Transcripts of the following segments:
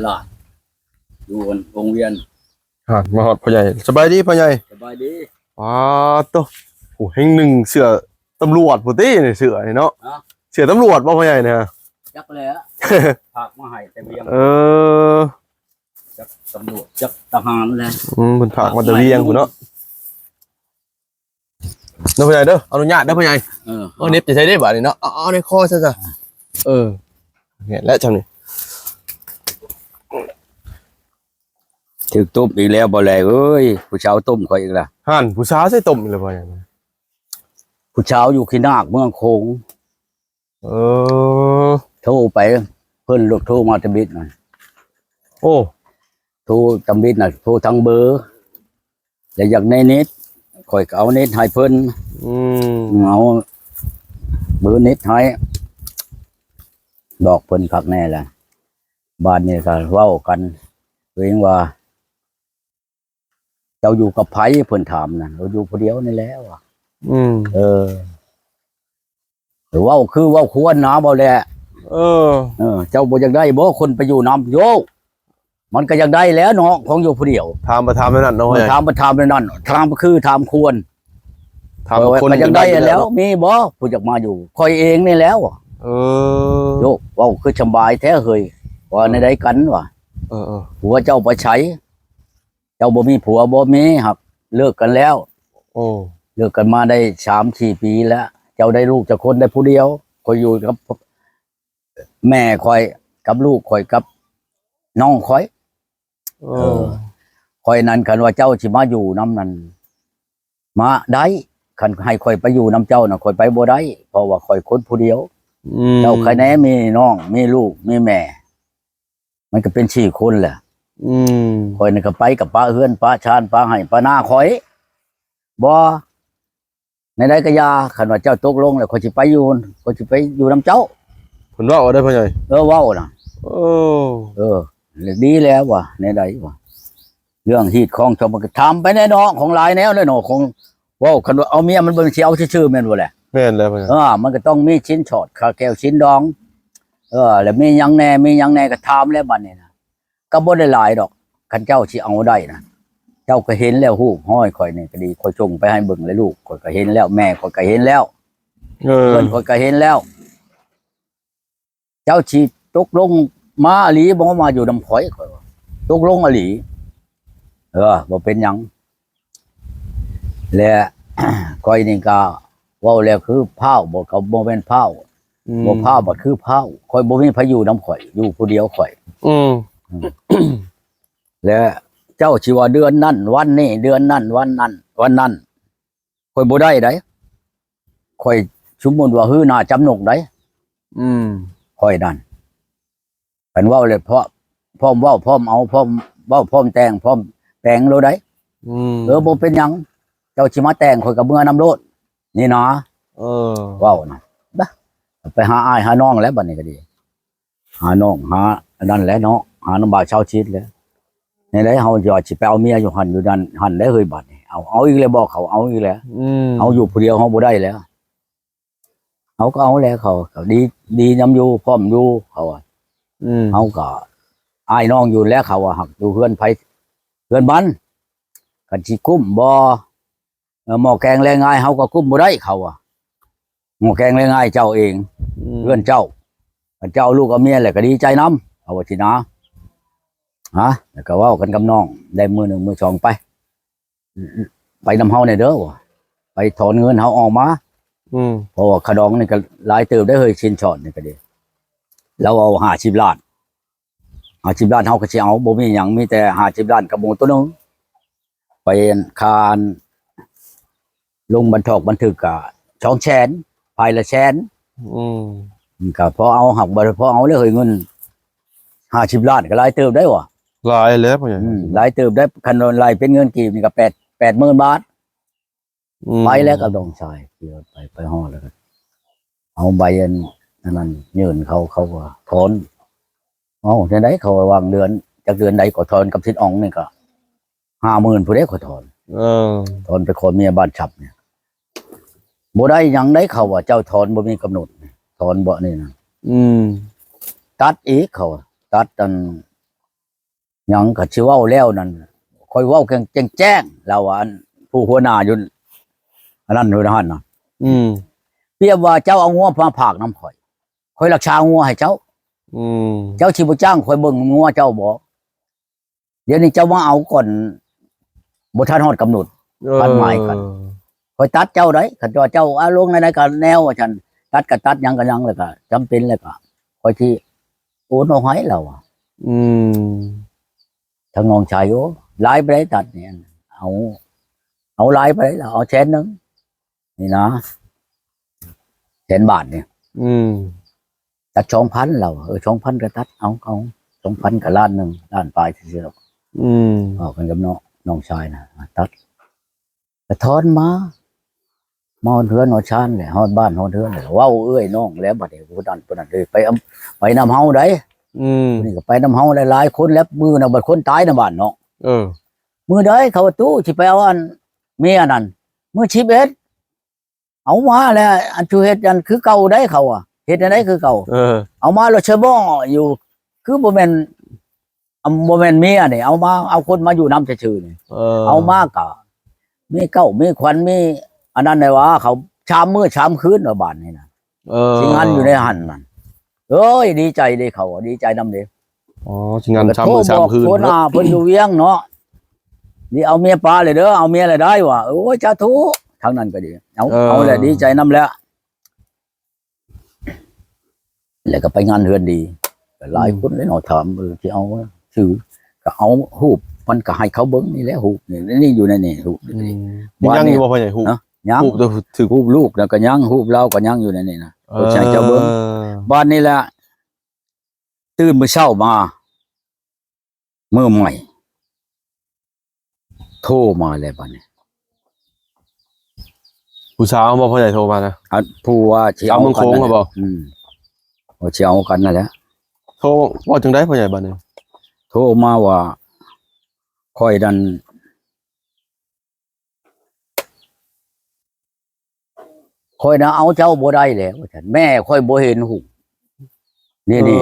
หลอดอยู่วงเวียนมาหอดพ่อใหญ่สบายดีพ่อใหญ่สบายดีว้าตัวโอ้แห่งหนึ่งเสือตำรวจปุตี้เนี่ยเสือเนาะเสือตำรวจป่ะพ่อใหญ่เนี่ยจักเลยฝากมาให้แต่เวียงจักตำรวจจักทหารเลยมันฝากมาแต่เวียงกูเนาะเด้อพ่อใหญ่เด้ออนุญาตเด้อพ่อใหญ่เน็บจะใช้ได้บ่เนี่ยเนาะเอาในคอซะเนี่ยและจำนี่ถึกต้มอีกแล้วบ่แลเอ้ยผู้ชาวต้มข่อยอีกละหั่นผู้สาวใส่ต้มเลยพ่อใหญ่ผู้ชาวอยู่ขี้นาคเมืองโขงโทรไปเพิ่นโทรมาตะบิดน่ะโอ้โทรตะบิดน่ะโทรทางเบอร์แล้วอยากในเน็ตข่อยก็เอาเน็ตให้เพิ่นเอาเบอร์เน็ตให้ดอกเพิ่นคักแน่แหละบ้านนี้ก็เว้ากันเองว่าเจ้าอยู่กับไผเพิ่นถามนะเราอยู่คนเดียวนี่แล้วหรือว่าคือว่าควรนะบ่แหละเจ้าบ่อยากได้บ่คนไปอยู่นำโยมันก็อยากได้แล้วเนาะของอยู่ผู้เดียวถามประถามนั่นเนาะถามนั่นถามคือถามควรถามคนอยากได้แล้วมีบ่ผู้อยากมาอยู่คอยเองนี่แล้วโยว่าคือสบายแท้เฮ้ยว่าในใดกันวะผัวเจ้าไปใช้เจ้าบ่มีผัวบ่มีครับเลิกกันแล้วเลิกกันมาได้3-4 ปีแล้วเจ้าได้ลูกจากคนได้ผู้เดียวคอยอยู่กับแม่คอยกับลูกคอยกับน้องคอยคอยนั้นคันว่าเจ้าสิมาอยู่น้ำนั้นมาได้คันให้คอยไปอยู่น้ำเจ้าน่ะคอยไปบ่ได้เพราะว่าคอยคนผู้เดียวเจ้าใครแน่มีน้องมีลูกมีแม่มันก็เป็น4 คนแหละคอยนี่ก็ไปกับป้าเฮือนป้าชานป้าให้ป้าหน้าคอยบ่ในใดก็ยาคันว่าเจ้าตกลงแล้วคอยสิไปอยู่น้ำเจ้าเพิ่นว่าได้พ่อใหญ่เว้าน่ะดีแล้วว่ะในใดว่ะเรื่องฮีดของชาวมันก็ทำไปแน่นอนของหลายแนวเลยเนาะของว้าคันว่าเอาเมียมันบ่สิเอาชื่อๆแม่นบ่แหละแม่นแล้วพ่อใหญ่มันก็ต้องมีชิ้นช็อตข้าวแก้วชิ้นดองแล้วมีหยังแน่ก็ถามแล้วบัดนี้นะก็บ่ได้หลายดอกคันเจ้าสิเอาได้นะเจ้าก็เห็นแล้วฮู้ห้อยข่อยนี่ก็ดีข่อยส่งไปให้เบิ่งเลยลูกข่อยก็เห็นแล้วแม่ข่อยก็เห็นแล้วเพิ่นข่อยก็เห็นแล้วเจ้าสิตกลงมาอหลีบ่มาอยู่นำข่อยตกลงอหลีบ่เป็นหยังและข่อยนี่ก็เว้าแล้วคือพาวบ่เขาบ่แม่นพาวบ่พาวบ่คือพาวข่อยบ่มีไผอยู่นำข่อยอยู่ผู้เดียวข่อยและเจ้าสิว่าเดือนนั้นวันนี้เดือนนั้นวันนั้นข่อยบ่ได้ไดข่อยสมมุติว่าฮื้อหน้าจำนกได้ข่อยนั่นเป็นเว้าเลยเพราะพร้อมเว้าพร้อมเอาพร้อมเว้าพร้อมแต่งพร้อมแต่งโลได้บ่เป็นหยังเจ้าสิมาแต่งข่อยก็เมื่อนำโลดนี่นะเว้านะไปหาอ้ายหาน้องแล้วบัดนี้ก็ดีหาน้องหานั่นแหละเนาะหาน้องบ่าวชาวชิดแล้วในไหนเฮาสิไปเอาเมียอยู่หั่นอยู่นั่นหั่นได้เฮ้ยบัดนี้เอาอีกแล้วบอกเขาเอาอีกแล้วเอาอยู่ผู้เดียวเฮาบ่ได้แล้วเขาก็เอาแล้วเขาดีนำอยู่พร้อมอยู่เขาเขาก็อ้ายน้องอยู่แล้วเขาหักอยู่เพื่อนไผเพื่อนบ้านกันสิกุ้มบ่หม้อแกงแรงง่ายเขาก็กุ้มบ่ได้เขาหม้อแกงแรงง่ายเจ้าเองเพื่อนเจ้าลูกกับเมียแหละก็ดีใจน้ำเอาสินะแล้วก็ว่ากันกับน้องได้มือ 1 มือ 2ไปนำเฮาในเด้อไปถอนเงินเฮาออกมาเพราะว่าขดองนี่ก็หลายเติบได้เฮ้ยชิ้นช็อตนี่ก็ดีแล้วเอา50 ล้าน50 ล้านเฮาก็สิเอาบ่มีหยังมีแต่50 ล้านกับหมูตัวนึงไปคานลงบันทึกก็200,000ภายละ100,000ก็พอเอาหักบ่พอเอาเลยเฮ้ยเงิน50 ล้านก็หลายเติบได้วะหลายแล้วพ่อใหญ่หลายเติบได้คันหลายเป็นเงินกีบนี่ก็80,000 บาทไปแล้วก็ต้องใช้ไปห่อแล้วก็เอาใบนั้นยื่นเขาก็ถอนในไหนเขาวางเดือนจากเดือนใดก็ถอนกับทิศอ่องนี่ก็50,000ผู้ใดก็ถอนถอนไปขอเมียบ้านฉับเนี่ยบ่ได้หยังได้เขาว่าเจ้าถอนบ่มีกำหนดถอนบ่นี่นะตัดอีกเขาตัด หยังก็สิเว้าแล้วนั่นค่อยเว้าแจ้งเราว่าอันผู้หัวหน้าอยู่อันนั้นอยู่นั่นน่ะ อืม เปรียบว่าเจ้าเอางัวมาผากน้ำข่อยรักษางัวให้เจ้า อืม เจ้าสิบ่จ้างข่อยเบิ่งงัวเจ้าบ่เดี๋ยวนี้เจ้ามาเอาก่อนบ่ทันฮอดกำหนด พันไม้กัน ข่อยตัดเจ้าได้คันว่าเจ้าอาลงในๆก็แนวว่าฉันตัดก็ตัดหยังก็หยังแล้วก็จำเป็นแล้วก็ข่อยสิโอนเอาให้เราอะ อืม ทางน้องชายโอ้หลายไปได้ตัดเนี่ยเอาหลายไปได้แล้วเอาแสนนึงนี่นะ100,000 บาทเนี่ย อืม ตัด2,000เรา2,000ก็ตัดเอา2,000ก็ล้านหนึงล้านปลายซื่อๆหรอก อืม เอากันกับน้องชายนะตัดกระทอนมาฮอดเฮือนฮอดชานแหละฮอดบ้านฮอดเฮือนแหละเว้าเอ้ยน้องแล้วบัดนี้ผู้นั้นผู้นั้นเลยไปนำเฮาได้ อืม นี่ก็ไปนำเฮาหลายๆคนแล้วมือน่ะบัดคนตายในบ้านเนาะ เออ มือใดเขาว่าตู้สิไปเอาอันเมียนั่นมือ11เอามาแล้วอันชูเฮ็ดอันคือเก่าได้เขาอ่ะเฮ็ดอันใดคือเก่า เออ เอามาแล้วเชบ่อยู่คือบ่แม่นเมียนี่เอามาเอาคนมาอยู่นำซื่อๆนี่ เอามากะมีเก้ามีขวัญมีอันนั้นเลยว่าเขาชามมื้อชามคืนว่าบ้านนี่นะ เออ สิงานอยู่ในหันนั่นเอ้ยดีใจเด้เขาดีใจนำเด้ อ๋อสิงานชามมื้อชามคืน โทรบอกโทรหน้าเพิ่นอยู่เวียงเนาะนี่เอาเมียปลาเลยเด้อเอาเมียอะไรได้วะโอ้ยจ้าทุทางนั้นก็ดีเอาแหละดีใจนำแล้วแล้วก็ไปงานเฮือนดีหลายคนเลยเนาะถามสิเอาชื่อก็เอาฮูปมันก็ให้เขาเบิ่งนี่แหละฮูปนี่อยู่ในนี่ฮูป อืมยังอยู่บ่พ่อใหญ่ฮู้ ยัง ฮู้ตัวถือ ฮูปลูกแล้วก็ยังฮูปเราก็ยังอยู่ในนี่นะ เออ ใช่เจ้าเบิ่งบ้านนี่แหละตื่นมื้อเช้ามามื้อใหม่โทรมาเลยบ้านนี้ ผู้สาวบ่พ่อใหญ่โทรมานะ อันผู้ว่าสิ เอาเมืองโค้งครับบ่ ว่าสิเอากันนั่นแหละ โทรว่าจังได๋พ่อใหญ่บัดนี้ โทรมาว่าค่อยดันค่อยนะเอาเจ้าบ่ได้แล้วว่าซั่นแม่ค่อยบ่เห็นหุ่งนี่นะ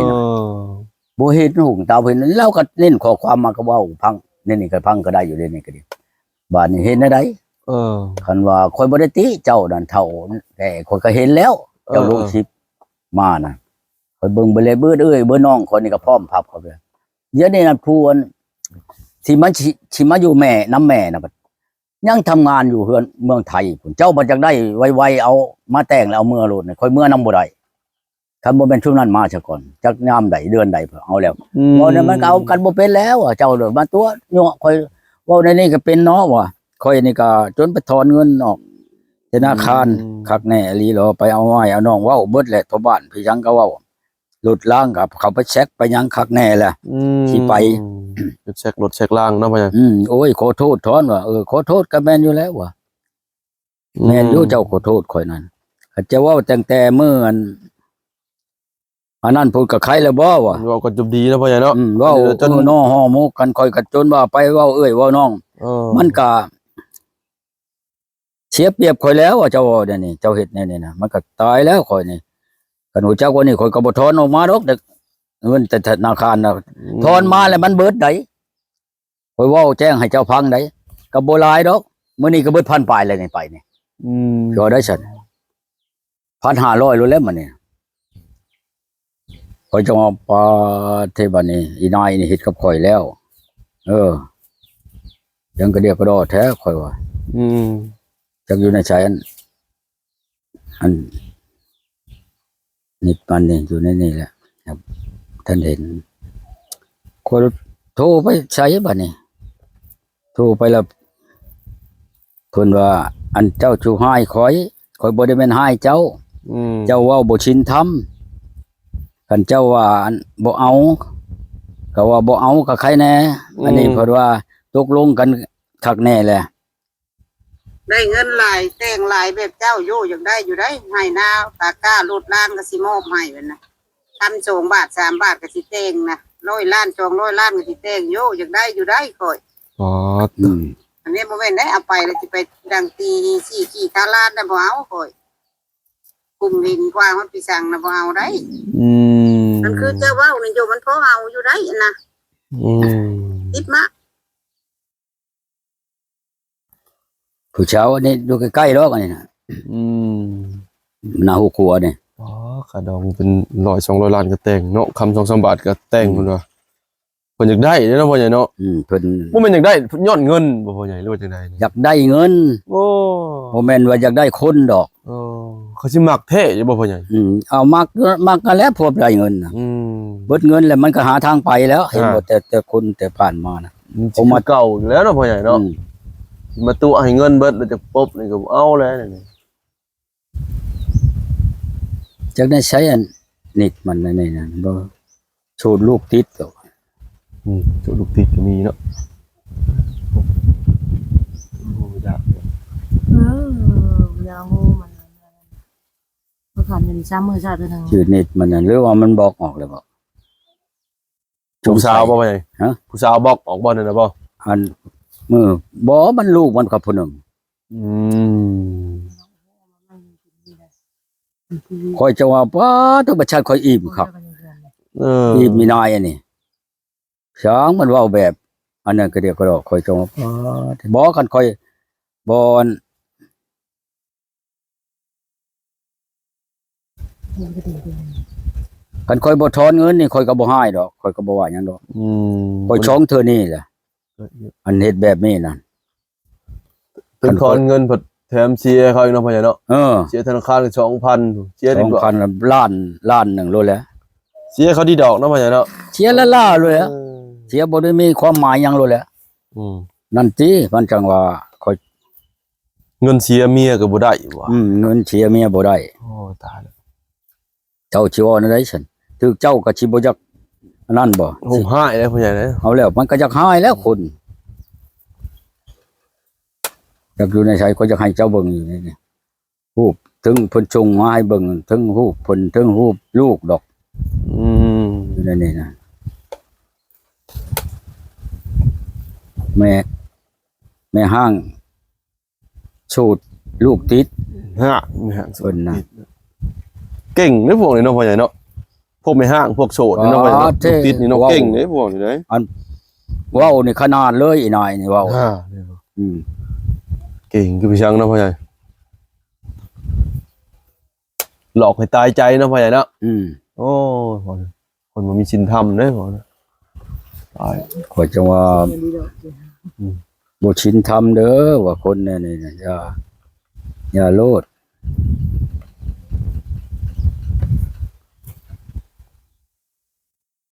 บ่เห็นหุ่งตาเห็นแล้วก็เล่นข้อความมาก็เว้าพังนี่ก็พังก็ได้อยู่นี่ก็ดีบาดนี้เห็นได้ เออ คันว่าค่อยบ่ได้ติเจ้านั่นเท่าแต่ค่อยก็เห็นแล้วเจ้าลูกชิปมาน่ะค่อยเบิ่งไปเลยเบิ่เบิ่น้องคนนี้ก็พร้อมพับเข้าไปเดี๋ยวนี้นั่นผู้อันที่มันสิมาอยู่แม่น้ำแม่น่ะบัดยังทำงานอยู่เฮือนเมืองไทยพุ่นเจ้าบ่จักได้ไวๆเอามาแต่งแล้วเอาเมื่อโลดนี่ค่อยเมื่อนำบ่ได้คันบ่แม่นช่วงนั้นมาซะก่อนจักยามใดเดือนใดเอาแล้วบ่นั้นมันก็เอากันบ่เป็นแล้วเจ้าโดดมาตัวเนาะค่อยเว้าในนี้ก็เป็นเนาะว่าค่อยนี่ก็จนไปถอนเงินออกธนาคารคักแน่อีหลีเหรอไปเอาไว้เอาน้องเว้าเบิดแหละทั่วบ้านพี่ยังก็เว้าหลุดล้างกับเขาไปเช็คไปยังคักแน่แหละ ที่ไป เช็ครถเช็คล่างเนาะพ่อใหญ่ โอ้ยขอโทษถอนว่าขอโทษก็แม่นอยู่แล้วว่ะแม่นอยู่เจ้าขอโทษข่อยนั่นเขาจะเว้าตั้งแต่มื้ออันนั้นพูดกับใครแล้วบ่วะ เราก็จบดีแล้วพ่อใหญ่เนาะ เว้าจนน้อฮ้อหมกกันข่อยก็จนว่าไปเว้าเอ้ยเว้าน้อง มันก็เสียเปรียบข่อยแล้วว่าเจ้าเดี๋ยวนี้เจ้าเฮ็ดนี่นะมันก็ตายแล้วข่อยนี่คันหูเจ้าคนนี้ข่อยก็บ่ถอนออกมาดอกเด็กเงินแต่ธนาคารน่ะถอนมาแล้วมันเบิดได้ข่อยเว้าแจ้งให้เจ้าฟังได้ก็บ่หลายดอกมื้อนี้ก็เบิดพันปลายเลยนี่ไปนี่จอได้ซั่น 1,500รู้แล้วมันนี่ข่อยจะเอาปลาเทบันนี่อีนายนี่เฮ็ดกับข่อยแล้ว ยังก็เดียกก็ดอแท้ข่อยว่าจักอยู่ในใจอันนี่มันนี่อยู่ในนี่แหละครับท่านเห็นข่อยโทรไปใช้บัดนี้โทรไปแล้วเพิ่นว่าอันเจ้าชูให้ข่อยบ่ได้แม่นให้เจ้าเจ้าเว้าบ่ชินธรรมคันเจ้าว่าบ่เอาก็ว่าบ่เอาก็ใครแน่อันนี้เพิ่นว่าตกลงกันคักแน่แหละ ได้เงินหลายแต่งหลายแบบเจ้าอยู่อย่างได้อยู่ได้ให้นาตาก้าลดล้านก็สิมอบให้เพิ่นนะ1,2 บาท3 บาทก็สิแต่งนะ100 ล้าน200 ล้านก็สิแต่งอยู่อย่างได้อยู่ได้ค่อย อ๋อ อันนี้บ่แม่นได้เอาไปแล้วสิไปดังตีสี่ขี้คาล้านน่ะบ่เอาค่อยกลุ่มหินกว้างมันไปสั่งน่ะบ่เอาได้มันคือเจ้าเว้านี่อยู่มันพอเอาอยู่ได้นะ ติดมา ผู้เช้าอันนี้ดูใกล้ๆรอกอันนี้นะ อืม หน้าหูครัวนี่ อ๋อขาดองเป็น100-200ล้านก็แต่งเนาะคำ2-3บาทก็แต่งเพิ่นว่าเพิ่นอยากได้เนาะพ่อใหญ่เนาะ เพิ่น บ่แม่นอยากได้ย้อนเงินบ่พ่อใหญ่หรือว่าจังไดนี่ อยากได้เงิน โอ้ บ่แม่นว่าอยากได้คนดอก โอ้เขาสิมักแท้อยู่บ่พ่อใหญ่ เอามักกันแล้วพบได้เงินน่ะ อืม เบิดเงินแล้วมันก็หาทางไปแล้ว เห็นบ่แต่คนแต่ผ่านมานะ ผมมาเก่าอยู่แล้วเนาะพ่อใหญ่เนาะมาตู้ให้เงินเบิดแล้วจะปุ๊บนี่ก็เอาแล้วนี่ จักได้ใช้อันนิดมันในนั้นบ่โชดลูกติดดอก จุดลูกติดก็มีเนาะโอ้ยาก ยางูมันขันเป็นซ้ำมือชาตินึง ชื่อนิดมันน่ะหรือว่ามันบอกออกแล้วบ่ ผู้สาวบ่พ่อใหญ่ ฮะ ผู้สาวบอกออกบ่นั่นน่ะบ่ อันมือบ่มันลูกมันกับผู้หนึง อืม คอยจะว่าป้าตัวประชาชนคอยอิ่มครับ อิ่มมีนายอันนี้ช้างมันเว้าแบบ อันนั้นก็เดียวก็ดอกคอยจะว่าป้าบ่กันคอยบ่อนกันคอยบ่ทอนเงินนี่คอยก็บ่ให้ดอกคอยก็บ่ว่าหยังดอก อืม คอยช่องเธอนี่แหละอันเฮ็ดแบบนี้นั่น เป็นคอนเงินผดแถมเชียร์เขาอีกเนาะพ่อใหญ่เนาะ เชียร์ธนาคาร2,000เชียร์ดีกว่า 2,000ล้านหนึงโลดแล้ว เชียร์เขาดีดอกเนาะพ่อใหญ่เนาะ เสียละล่าเลยแล้วเสียบ่ได้มีความหมายหยังโลดแล้ว อืม นั่นติมันจังว่าคอย เงินเชียร์เมียก็บ่ได้ว่ะ เงินเสียเมียบ่ได้ โอ้ตายแล้ว เจ้าสิว่านั่นได้ฉันถึกเจ้าก็สิบ่จักอันนั้นบ่ โหหายเลยพ่อใหญ่เลย เอาแล้วมันก็จักหายแล้วคนอยากอยู่ในใจก็จะให้เจ้าเบิ่งอยู่นี่รูปถึงเพิ่นชงมาให้เบิ่งถึงรูปเพิ่นถึงรูปลูกดอก อืม อยู่ในนี่นะแม่ห้างสูดลูกติด ฮะไม่ห่าง เพิ่นน่ะ เก่งเด้อพวกนี้เนาะพ่อใหญ่เนาะพวกไม่ห่างพวกโสดนี่เนาะพ่อใหญ่เนาะติดนี่เนาะเก่งเด้อพวกนี้เด้อ เว้านี่ขนาดเลยอีนายนี่เว้า อ่า อืม เก่งคือพี่ช้างเนาะพ่อใหญ่หลอกให้ตายใจเนาะพ่อใหญ่เนาะ โอ้ยพ่อเนี่ยคนมันมีชินธรรมเด้อพ่อเนี่ยตาย ขอยจังว่าบ่ชินทำเด้อว่าคนเนี่ยนี่นะอย่าโลด